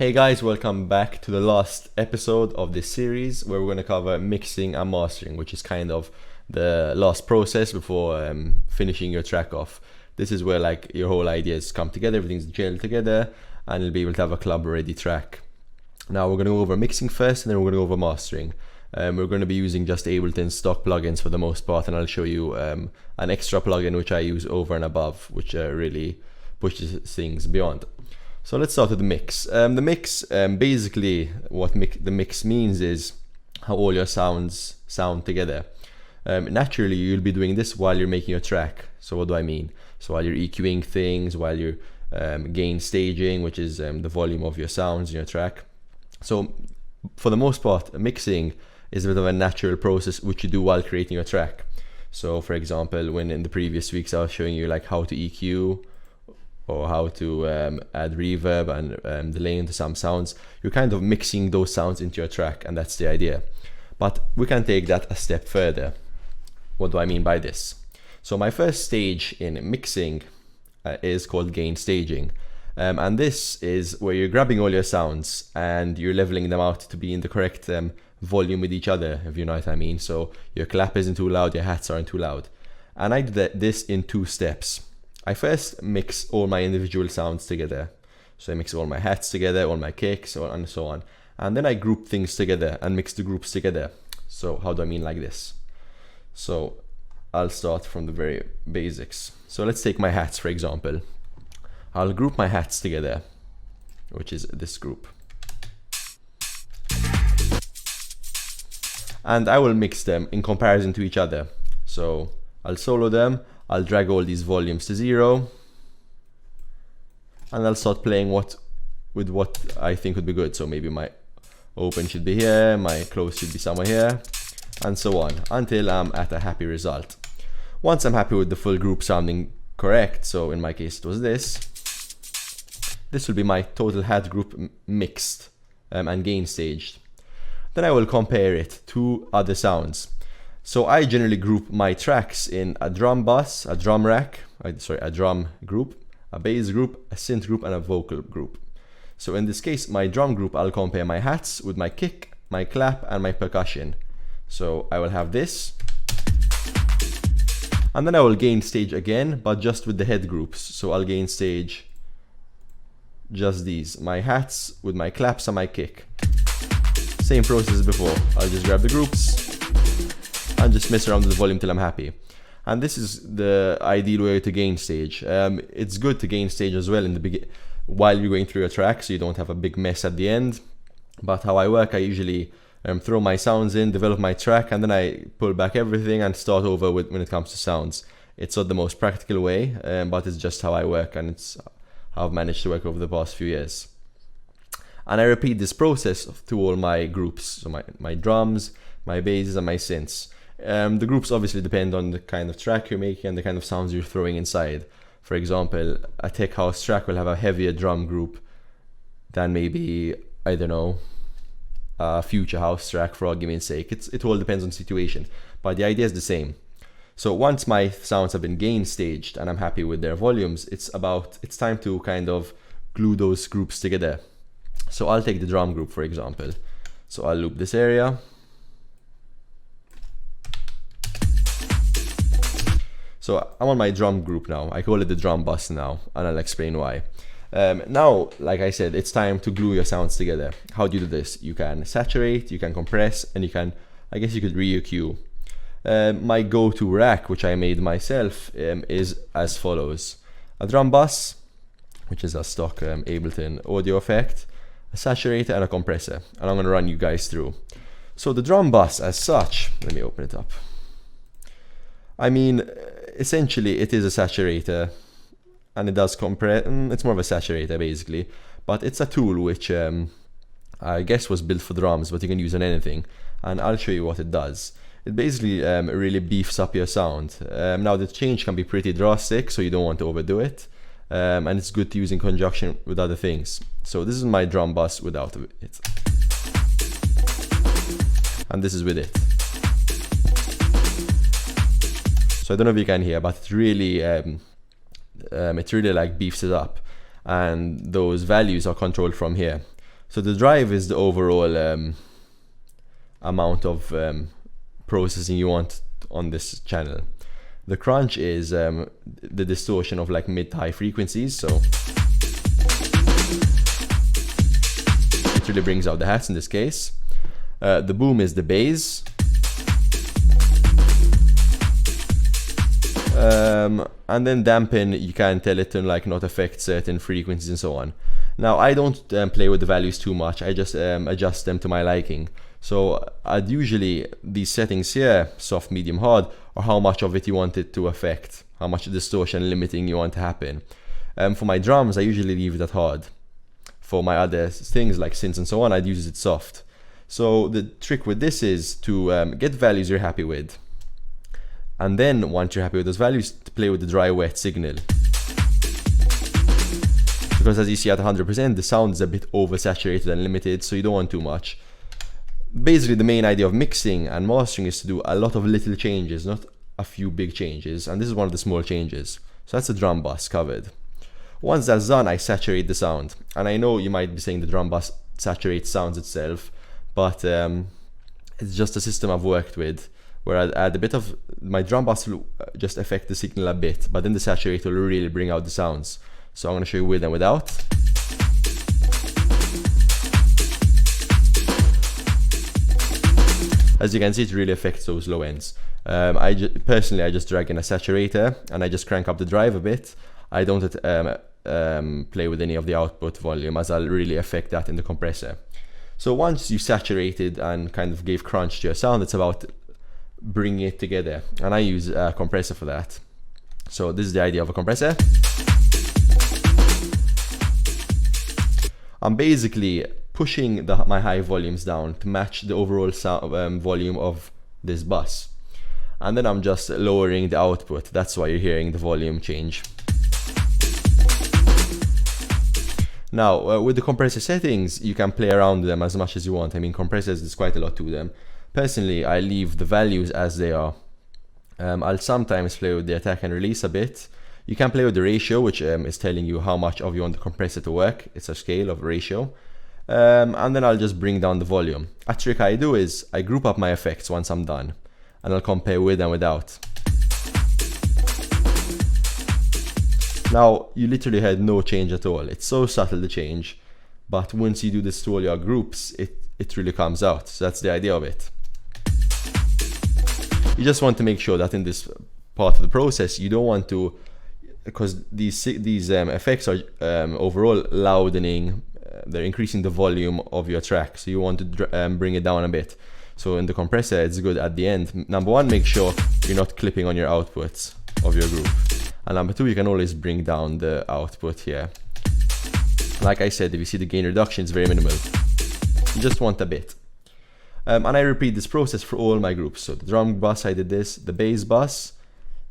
Hey guys, welcome back to the last episode of this series where we're going to cover mixing and mastering, which is kind of the last process before finishing your track off. This is where like your whole ideas come together, everything's gelled together, and you'll be able to have a club ready track. Now we're going to go over mixing first, and then we're going to go over mastering. We're going to be using just Ableton stock plugins for the most part, and I'll show you an extra plugin which I use over and above, which really pushes things beyond. So let's start with the mix. The mix, basically what the mix means is how all your sounds sound together. Naturally, you'll be doing this while you're making your track. So what do I mean? So while you're EQing things, while you're gain staging, which is the volume of your sounds in your track. So for the most part, mixing is a bit of a natural process which you do while creating your track. So for example, when in the previous weeks I was showing you like how to EQ, or how to add reverb and delay into some sounds, you're kind of mixing those sounds into your track, and that's the idea. But we can take that a step further. What do I mean by this? So my first stage in mixing is called gain staging. And this is where you're grabbing all your sounds and you're leveling them out to be in the correct volume with each other, if you know what I mean. So your clap isn't too loud, your hats aren't too loud. And I did this in 2 steps. I first mix all my individual sounds together. So I mix all my hats together, all my kicks, and so on. And then I group things together and mix the groups together. So how do I mean like this? So I'll start from the very basics. So let's take my hats, for example. I'll group my hats together, which is this group. And I will mix them in comparison to each other. So I'll solo them. I'll drag all these volumes to 0, and I'll start playing with what I think would be good. So maybe my open should be here, my close should be somewhere here, and so on, until I'm at a happy result. Once I'm happy with the full group sounding correct, so in my case it was this will be my total hat group mixed and gain staged. Then I will compare it to other sounds. So I generally group my tracks in a drum bus, a drum rack, a drum group, a bass group, a synth group, and a vocal group. So in this case, my drum group, I'll compare my hats with my kick, my clap, and my percussion. So I will have this. And then I will gain stage again, but just with the head groups. So I'll gain stage just these, my hats with my claps and my kick. Same process as before. I'll just grab the groups and just mess around with the volume till I'm happy. And this is the ideal way to gain stage. It's good to gain stage as well in the while you're going through your track, so you don't have a big mess at the end. But how I work, I usually throw my sounds in, develop my track, and then I pull back everything and start over when it comes to sounds. It's not the most practical way, but it's just how I work, and it's how I've managed to work over the past few years. And I repeat this process to all my groups, so my drums, my basses, and my synths. The groups obviously depend on the kind of track you're making and the kind of sounds you're throwing inside. For example, a tech house track will have a heavier drum group than maybe, I don't know, a future house track, for argument's sake. It all depends on the situation, but the idea is the same. So once my sounds have been gain staged and I'm happy with their volumes, it's time to kind of glue those groups together. So I'll take the drum group, for example. So I'll loop this area. So I'm on my drum group now. I call it the drum bus now, and I'll explain why. Now, like I said, it's time to glue your sounds together. How do you do this? You can saturate, you can compress, and I guess you could re-EQ. My go-to rack, which I made myself, is as follows. A drum bus, which is a stock Ableton audio effect, a saturator, and a compressor. And I'm gonna run you guys through. So the drum bus as such, let me open it up. I mean, essentially it is a saturator, and it does compress. It's more of a saturator basically, but it's a tool which I guess was built for drums, but you can use on anything, and I'll show you what it does. It basically really beefs up your sound. Now the change can be pretty drastic, so you don't want to overdo it, and it's good to use in conjunction with other things. So this is my drum bus without it, and this is with it. So I don't know if you can hear, but it really like beefs it up, and those values are controlled from here. So the drive is the overall amount of processing you want on this channel. The crunch is the distortion of like mid to high frequencies, so it really brings out the hats in this case. The boom is the bass. And then dampen, you can tell it to like not affect certain frequencies and so on. Now I don't play with the values too much, I just adjust them to my liking. So I'd usually, these settings here, soft, medium, hard, or how much of it you want it to affect, how much distortion limiting you want to happen. For my drums, I usually leave it at hard. For my other things like synths and so on, I'd use it soft. So the trick with this is to get values you're happy with. And then once you're happy with those values, to play with the dry wet signal. Because as you see at 100%, the sound is a bit oversaturated and limited, so you don't want too much. Basically, the main idea of mixing and mastering is to do a lot of little changes, not a few big changes. And this is one of the small changes. So that's the drum bus covered. Once that's done, I saturate the sound. And I know you might be saying the drum bus saturates sounds itself, but it's just a system I've worked with, where I add a bit of, my drum bus will just affect the signal a bit, but then the saturator will really bring out the sounds. So I'm going to show you with and without. As you can see, it really affects those low ends. Personally, I just drag in a saturator and I just crank up the drive a bit. I don't play with any of the output volume, as I'll really affect that in the compressor. So once you've saturated and kind of gave crunch to your sound, it's about bringing it together. And I use a compressor for that. So this is the idea of a compressor. I'm basically pushing my high volumes down to match the overall sound, volume of this bus. And then I'm just lowering the output. That's why you're hearing the volume change. Now, with the compressor settings, you can play around with them as much as you want. I mean, compressors, there's quite a lot to them. Personally, I leave the values as they are. I'll sometimes play with the attack and release a bit. You can play with the ratio, which is telling you how much of you want the compressor to work. It's a scale of ratio. And then I'll just bring down the volume. A trick I do is I group up my effects once I'm done, and I'll compare with and without. Now, you literally had no change at all. It's so subtle, the change, but once you do this to all your groups, it really comes out. So that's the idea of it. You just want to make sure that in this part of the process, you don't want to, because these effects are overall loudening, they're increasing the volume of your track, so you want to bring it down a bit. So in the compressor, it's good at the end. Number one, make sure you're not clipping on your outputs of your group. And number two, you can always bring down the output here. Like I said, if you see the gain reduction, it's very minimal. You just want a bit. And I repeat this process for all my groups. So the drum bus, I did this. The bass bus,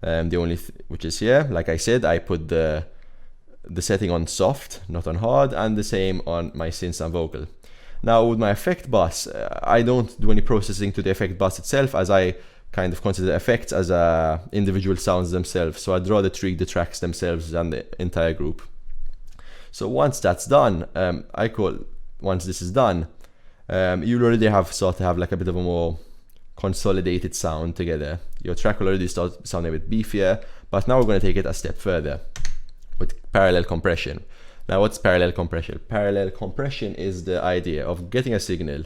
the only which is here. Like I said, I put the setting on soft, not on hard, and the same on my synths and vocal. Now with my effect bus, I don't do any processing to the effect bus itself, as I kind of consider effects as individual sounds themselves. So I'd rather treat the tracks themselves than the entire group. So once that's done, once this is done, you'll already start to have like a bit of a more consolidated sound together. Your track will already start sounding a bit beefier, but now we're going to take it a step further with parallel compression. Now, what's parallel compression? Parallel compression is the idea of getting a signal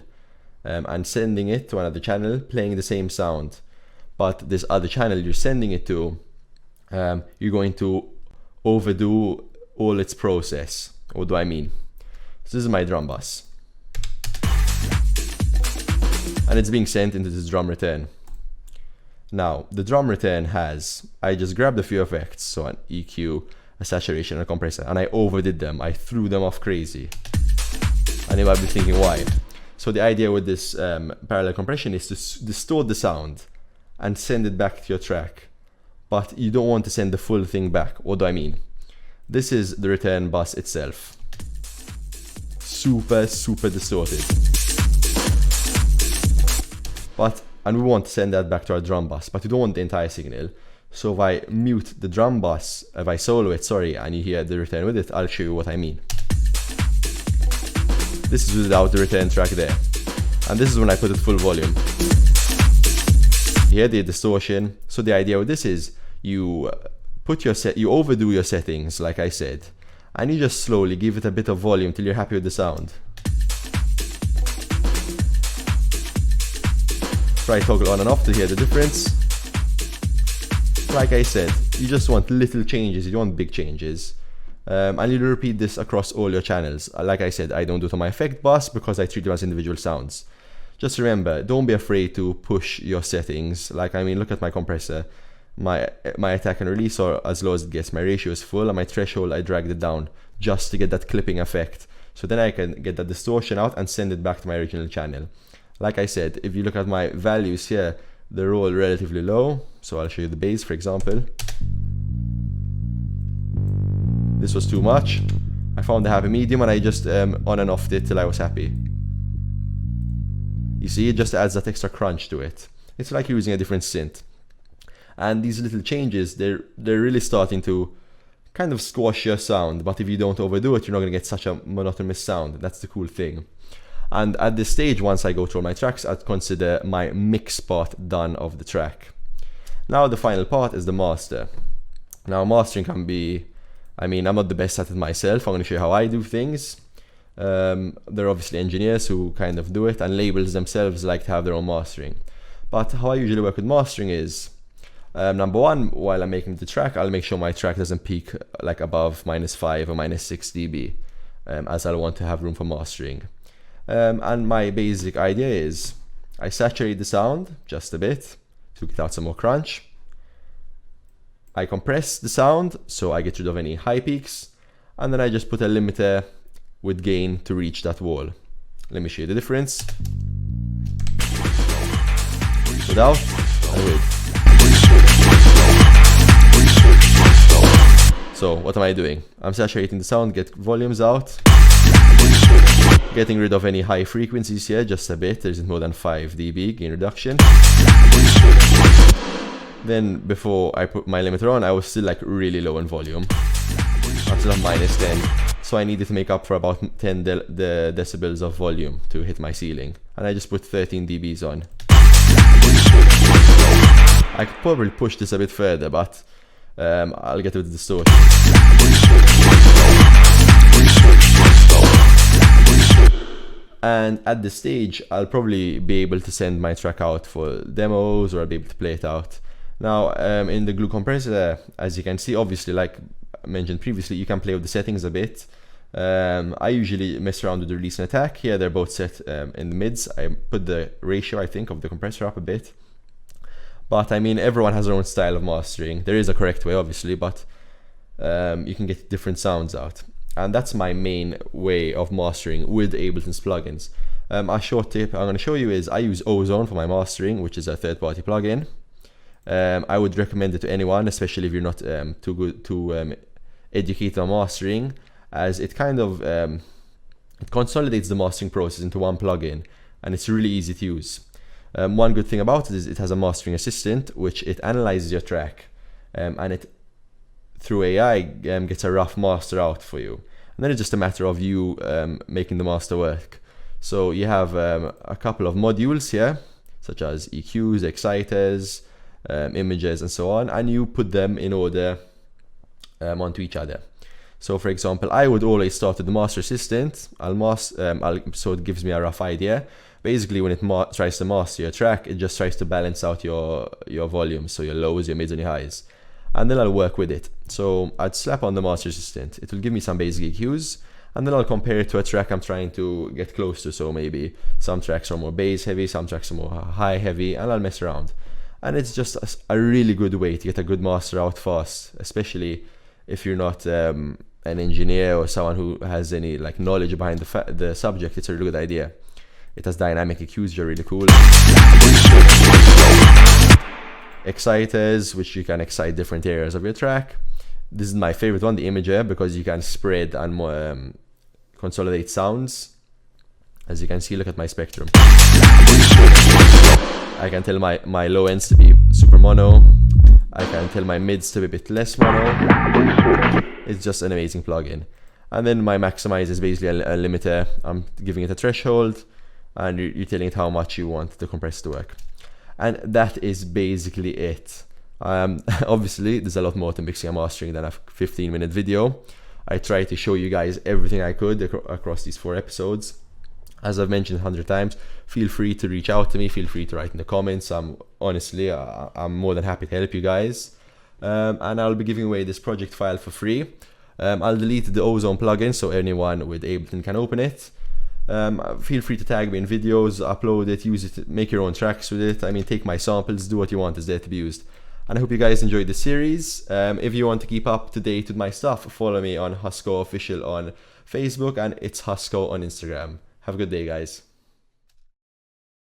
and sending it to another channel, playing the same sound. But this other channel you're sending it to, you're going to overdo all its process. What do I mean? So this is my drum bus. And it's being sent into this drum return. Now, the drum return I just grabbed a few effects, so an EQ, a saturation, and a compressor, and I overdid them. I threw them off crazy. And you might be thinking, why? So the idea with this parallel compression is to distort the sound and send it back to your track. But you don't want to send the full thing back. What do I mean? This is the return bus itself. Super, super distorted. And we want to send that back to our drum bus, but we don't want the entire signal. So if I mute the drum bus, if I solo it, and you hear the return with it, I'll show you what I mean. This is without the return track there. And this is when I put it full volume. Here the distortion. So the idea with this is you overdo your settings, like I said, and you just slowly give it a bit of volume till you're happy with the sound. Try toggle on and off to hear the difference. Like I said, you just want little changes, you don't want big changes. And you'll repeat this across all your channels. Like I said, I don't do it on my effect bus because I treat them as individual sounds. Just remember, don't be afraid to push your settings. Like, I mean, look at my compressor. My attack and release are as low as it gets. My ratio is full, and my threshold, I dragged it down just to get that clipping effect. So then I can get that distortion out and send it back to my original channel. Like I said, if you look at my values here, they're all relatively low. So I'll show you the bass, for example. This was too much. I found the happy medium and I just on and offed it till I was happy. You see, it just adds that extra crunch to it. It's like using a different synth. And these little changes, they're really starting to kind of squash your sound. But if you don't overdo it, you're not going to get such a monotonous sound. That's the cool thing. And at this stage, once I go through all my tracks, I'd consider my mix part done of the track. Now the final part is the master. Now mastering can be, I mean, I'm not the best at it myself. I'm going to show you how I do things. There are obviously engineers who kind of do it, and labels themselves like to have their own mastering. But how I usually work with mastering is, number one, while I'm making the track, I'll make sure my track doesn't peak like above -5 or -6 dB, as I want to have room for mastering. And my basic idea is I saturate the sound just a bit to get out some more crunch. I compress the sound so I get rid of any high peaks, and then I just put a limiter with gain to reach that wall. Let me show you the difference. Without and with. So what am I doing? I'm saturating the sound, get volumes out, getting rid of any high frequencies here just a bit. There isn't more than 5 dB gain reduction. Then before I put my limiter on, I was still like really low in volume. I'm still on -10. So I needed to make up for about 10 decibels of volume to hit my ceiling. And I just put 13 dBs on. I could probably push this a bit further, but I'll get with the distortion. And at this stage, I'll probably be able to send my track out for demos, or I'll be able to play it out. Now, in the glue compressor, as you can see, obviously, like I mentioned previously, you can play with the settings a bit. I usually mess around with the release and attack. Here, they're both set in the mids. I put the ratio, I think, of the compressor up a bit. But I mean, everyone has their own style of mastering. There is a correct way, obviously, but you can get different sounds out. And that's my main way of mastering with Ableton's plugins. A short tip I'm going to show you is I use Ozone for my mastering, which is a third-party plugin. I would recommend it to anyone, especially if you're not too good to educate on mastering, as it kind of it consolidates the mastering process into one plugin, and it's really easy to use. One good thing about it is it has a mastering assistant, which it analyzes your track, and it through AI gets a rough master out for you, and then it's just a matter of you making the master work. So you have a couple of modules here, such as EQs, exciters, images, and so on, and you put them in order onto each other. So for example, I would always start with the master assistant. So it gives me a rough idea. Basically, when it tries to master your track, it just tries to balance out your volume, so your lows, your mids, and your highs. And then I'll work with it. So I'd slap on the master assistant. It will give me some basic EQs, and then I'll compare it to a track I'm trying to get close to. So maybe some tracks are more bass heavy, some tracks are more high heavy, and I'll mess around. And it's just a really good way to get a good master out fast, especially if you're not an engineer or someone who has any like knowledge behind the subject. It's a really good idea. It has dynamic EQs, which are really cool. Exciters, which you can excite different areas of your track. This is my favorite one, the imager, because you can spread and consolidate sounds. As you can see, look at my spectrum. I can tell my low ends to be super mono. I can tell my mids to be a bit less mono. It's just an amazing plugin. And then my maximize is basically a limiter. I'm giving it a threshold, and you're telling it how much you want the compressor to work. And that is basically it. Obviously, there's a lot more to mixing and mastering than a 15-minute video. I tried to show you guys everything I could across these 4 episodes. As I've mentioned 100 times, feel free to reach out to me. Feel free to write in the comments. I'm more than happy to help you guys. And I'll be giving away this project file for free. I'll delete the Ozone plugin so anyone with Ableton can open it. Feel free to tag me in videos, upload it, use it, make your own tracks with it. I mean, take my samples, do what you want, it's there to be used. And I hope you guys enjoyed the series. If you want to keep up to date with my stuff, follow me on Husko Official on Facebook, and it's Husko on Instagram. Have a good day, guys.